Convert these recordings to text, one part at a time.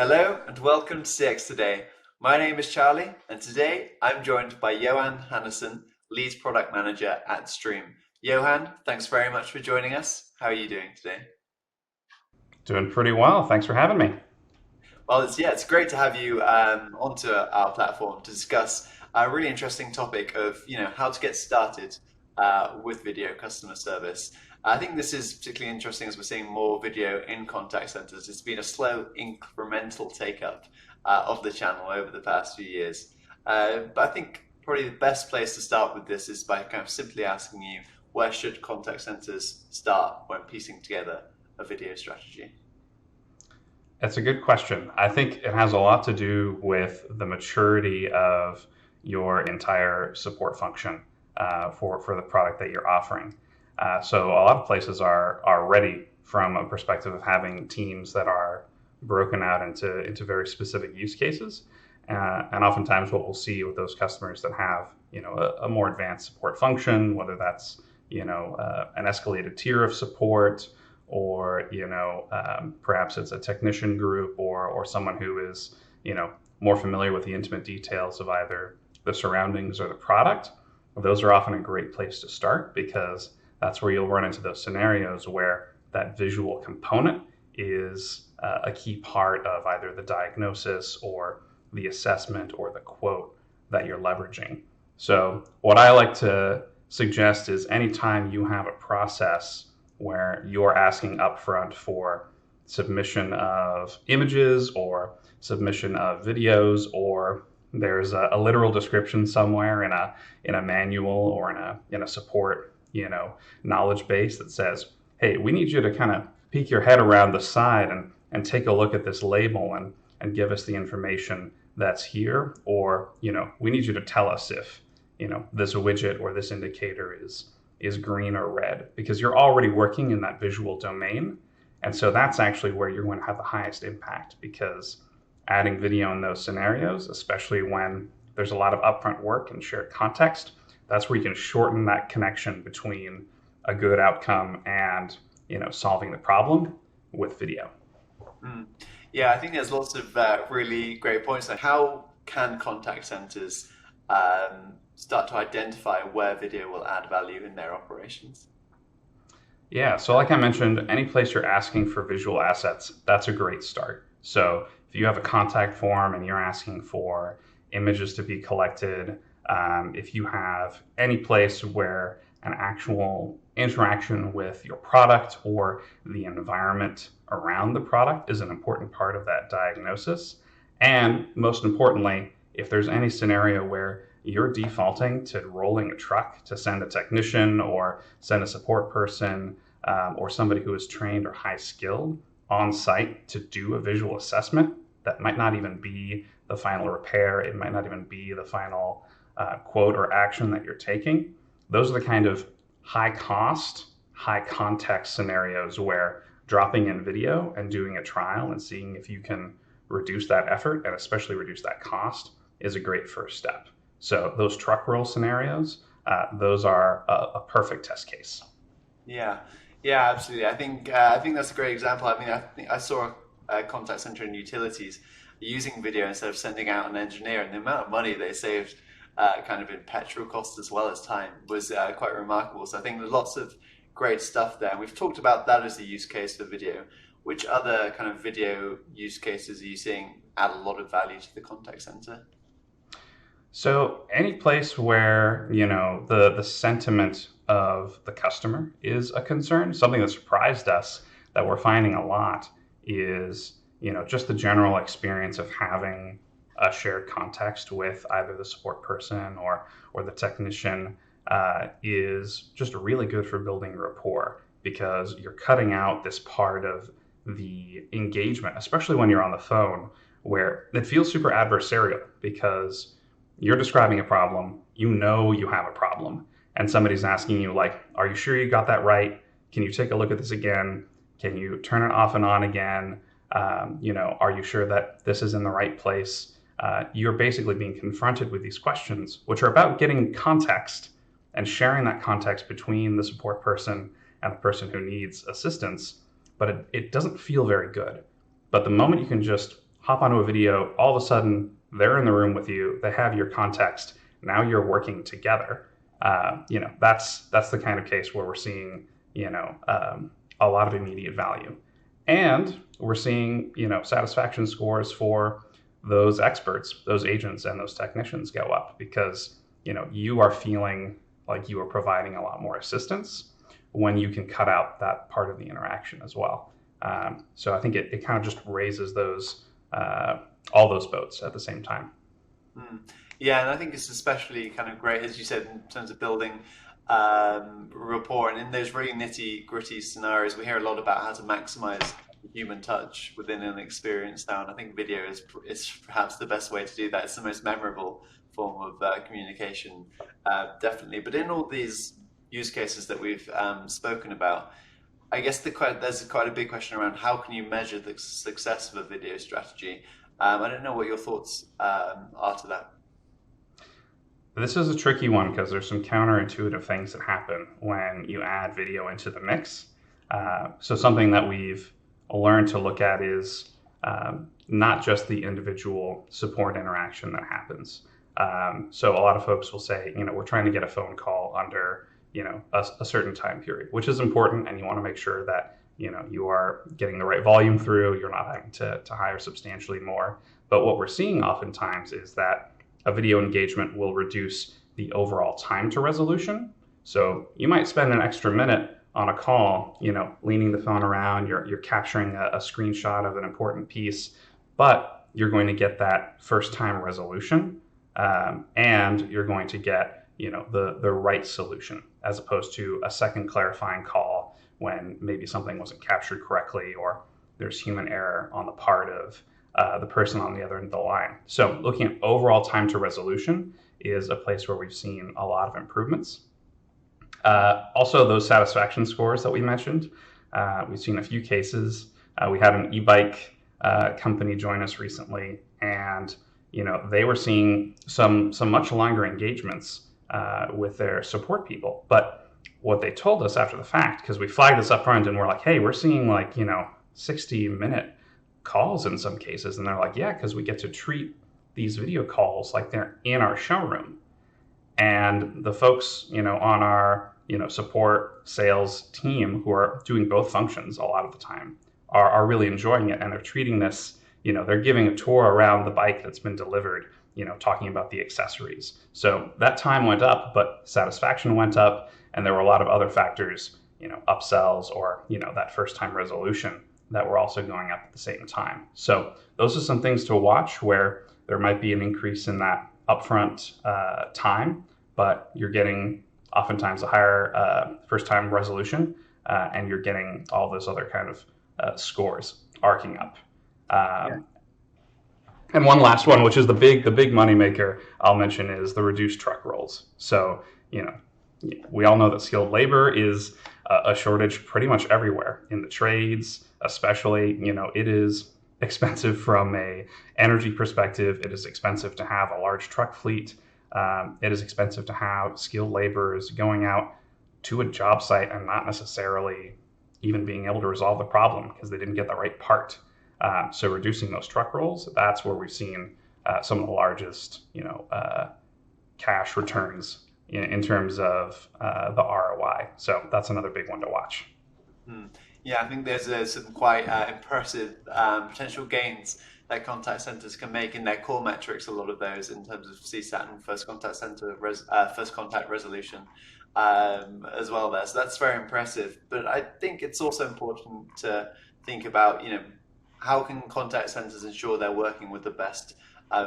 Hello and welcome to CX Today. My name is Charlie, and today I'm joined by Johann Hannesson, Lead Product Manager at Stream. Johann, thanks very much for joining us. How are you doing today? Doing pretty well. Thanks for having me. Well, it's great to have you onto our platform to discuss a really interesting topic of how to get started with video customer service. I think this is particularly interesting as we're seeing more video in contact centers. It's been a slow incremental take up of the channel over the past few years. But I think probably the best place to start with this is by kind of simply asking you, where should contact centers start when piecing together a video strategy? That's a good question. I think it has a lot to do with the maturity of your entire support function for the product that you're offering. So a lot of places are ready from a perspective of having teams that are broken out into very specific use cases. And oftentimes what we'll see with those customers that have, a more advanced support function, whether that's, an escalated tier of support, or perhaps it's a technician group or someone who is more familiar with the intimate details of either the surroundings or the product. Those are often a great place to start, because that's where you'll run into those scenarios where that visual component is a key part of either the diagnosis or the assessment or the quote that you're leveraging. So what I like to suggest is anytime you have a process where you're asking upfront for submission of images or submission of videos, or there's a literal description somewhere in a manual or in a support knowledge base that says, hey, we need you to kind of peek your head around the side and take a look at this label and give us the information that's here, or we need you to tell us if this widget or this indicator is green or red, because you're already working in that visual domain. And so that's actually where you're going to have the highest impact, because adding video in those scenarios, especially when there's a lot of upfront work and shared context, that's where you can shorten that connection between a good outcome and solving the problem with video. Mm. Yeah, I think there's lots of really great points. Like, how can contact centers start to identify where video will add value in their operations? Yeah, so like I mentioned, any place you're asking for visual assets, that's a great start. So if you have a contact form and you're asking for images to be collected, if you have any place where an actual interaction with your product or the environment around the product is an important part of that diagnosis. And most importantly, if there's any scenario where you're defaulting to rolling a truck to send a technician or send a support person, or somebody who is trained or high skilled on site to do a visual assessment, that might not even be the final repair, it might not even be the final quote or action that you're taking. Those are the kind of high cost, high context scenarios where dropping in video and doing a trial and seeing if you can reduce that effort and especially reduce that cost is a great first step. So those truck roll scenarios, those are a perfect test case. Yeah, yeah, absolutely. I think that's a great example. I mean, I think I saw a contact center in utilities using video instead of sending out an engineer, and the amount of money they saved, kind of in petrol costs as well as time, was quite remarkable. So I think there's lots of great stuff there. And we've talked about that as a use case for video. Which other kind of video use cases are you seeing add a lot of value to the contact center? So any place where, the sentiment of the customer is a concern, something that surprised us that we're finding a lot is, just the general experience of having a shared context with either the support person or the technician is just really good for building rapport, because you're cutting out this part of the engagement, especially when you're on the phone, where it feels super adversarial, because you're describing a problem, you have a problem, and somebody's asking you, like, are you sure you got that right? Can you take a look at this again? Can you turn it off and on again? Are you sure that this is in the right place? You're basically being confronted with these questions, which are about getting context and sharing that context between the support person and the person who needs assistance. But it doesn't feel very good. But the moment you can just hop onto a video, all of a sudden they're in the room with you, they have your context, now you're working together. That's the kind of case where we're seeing, a lot of immediate value. And we're seeing, satisfaction scores for those experts, those agents, and those technicians go up because, you are feeling like you are providing a lot more assistance when you can cut out that part of the interaction as well. So I think it kind of just raises those all those boats at the same time. Mm. Yeah, and I think it's especially kind of great, as you said, in terms of building rapport. And in those really nitty gritty scenarios, we hear a lot about how to maximize the human touch within an experience now. And I think video is perhaps the best way to do that. It's the most memorable form of communication, definitely. But in all these use cases that we've spoken about, I guess there's quite a big question around how can you measure the success of a video strategy. I don't know what your thoughts are to that. This is a tricky one because there's some counterintuitive things that happen when you add video into the mix. So something that we've learned to look at is not just the individual support interaction that happens. So a lot of folks will say, we're trying to get a phone call under, a certain time period, which is important, and you want to make sure that, you are getting the right volume through, you're not having to hire substantially more. But what we're seeing oftentimes is that a video engagement will reduce the overall time to resolution. So you might spend an extra minute on a call, leaning the phone around, you're capturing a screenshot of an important piece, but you're going to get that first time resolution, and you're going to get, the right solution, as opposed to a second clarifying call when maybe something wasn't captured correctly or there's human error on the part of the person on the other end of the line. So looking at overall time to resolution is a place where we've seen a lot of improvements. Also, those satisfaction scores that we mentioned, we've seen a few cases. We had an e-bike company join us recently, and they were seeing some much longer engagements with their support people. But what they told us after the fact, because we flagged this up front and we're like, hey, we're seeing 60-minute calls in some cases. And they're like, yeah, because we get to treat these video calls like they're in our showroom. And the folks, on our, support sales team who are doing both functions a lot of the time are really enjoying it. And they're treating this, they're giving a tour around the bike that's been delivered, talking about the accessories. So that time went up, but satisfaction went up. And there were a lot of other factors, upsells or, that first time resolution that were also going up at the same time. So those are some things to watch where there might be an increase in that upfront time, but you're getting oftentimes a higher first time resolution, and you're getting all those other kind of scores arcing up. Yeah. And one last one, which is the big money maker I'll mention, is the reduced truck rolls. So, we all know that skilled labor is a shortage pretty much everywhere in the trades, especially. It is expensive from a energy perspective. It is expensive to have a large truck fleet. It is expensive to have skilled laborers going out to a job site and not necessarily even being able to resolve the problem because they didn't get the right part. So reducing those truck rolls, that's where we've seen some of the largest, cash returns in terms of the ROI. So that's another big one to watch. Yeah, I think there's some quite impressive potential gains that contact centers can make in their core metrics. A lot of those in terms of CSAT and first contact resolution as well there. So that's very impressive. But I think it's also important to think about, how can contact centers ensure they're working with the best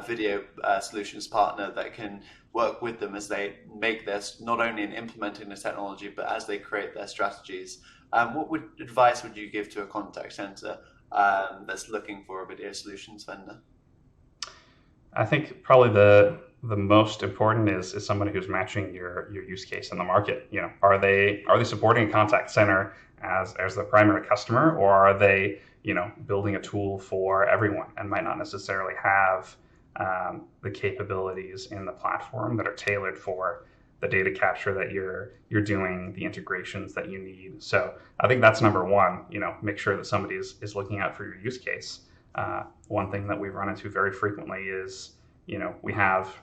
video solutions partner that can work with them as they make this, not only in implementing the technology, but as they create their strategies. What advice would you give to a contact center that's looking for a video solutions vendor? I think probably the most important is somebody who's matching your use case in the market. Are they supporting a contact center as the primary customer, or are they building a tool for everyone and might not necessarily have the capabilities in the platform that are tailored for the data capture that you're doing, the integrations that you need. So I think that's number one. Make sure that somebody is looking out for your use case. One thing that we run into very frequently is, we have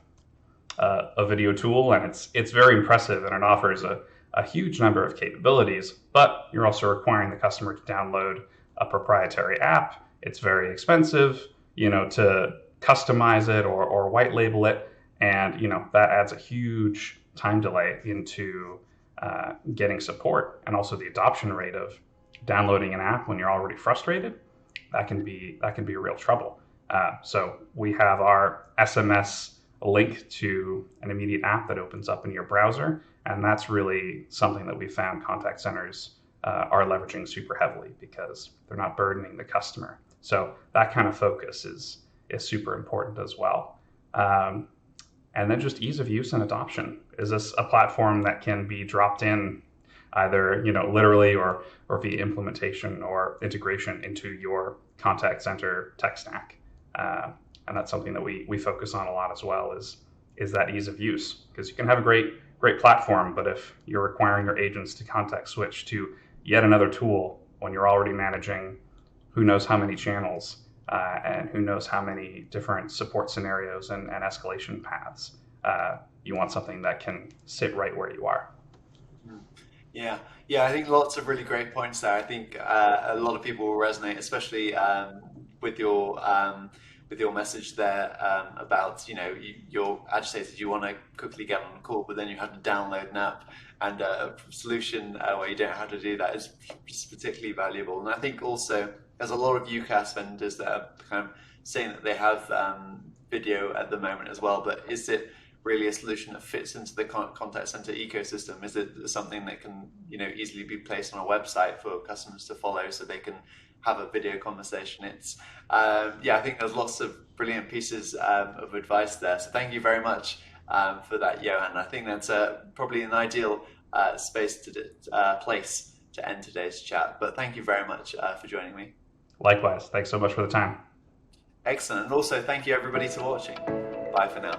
a video tool, and it's very impressive, and it offers a huge number of capabilities, but you're also requiring the customer to download a proprietary app. It's very expensive, to customize it or white label it, and that adds a huge time delay into getting support, and also the adoption rate of downloading an app when you're already frustrated. That can be real trouble. So we have our SMS link to an immediate app that opens up in your browser, and that's really something that we found contact centers are leveraging super heavily because they're not burdening the customer. So that kind of focus is super important as well. And then just ease of use and adoption. Is this a platform that can be dropped in either literally or via implementation or integration into your contact center tech stack? And that's something that we focus on a lot as well, is that ease of use. Because you can have a great platform, but if you're requiring your agents to context switch to yet another tool when you're already managing who knows how many channels and who knows how many different support scenarios and escalation paths, you want something that can sit right where you are. Yeah, yeah, I think lots of really great points there. I think a lot of people will resonate, especially with your message there about you're agitated, you want to quickly get on a call, but then you have to download an app, and a solution where you don't have to do that is particularly valuable. And I think also there's a lot of UCaaS vendors that are kind of saying that they have video at the moment as well, but is it really a solution that fits into the contact center ecosystem? Is it something that can easily be placed on a website for customers to follow so they can have a video conversation? It's I think there's lots of brilliant pieces of advice there. So thank you very much for that, Johann. I think that's probably an ideal place to end today's chat. But thank you very much for joining me. Likewise. Thanks so much for the time. Excellent. And also thank you everybody for watching. Bye for now.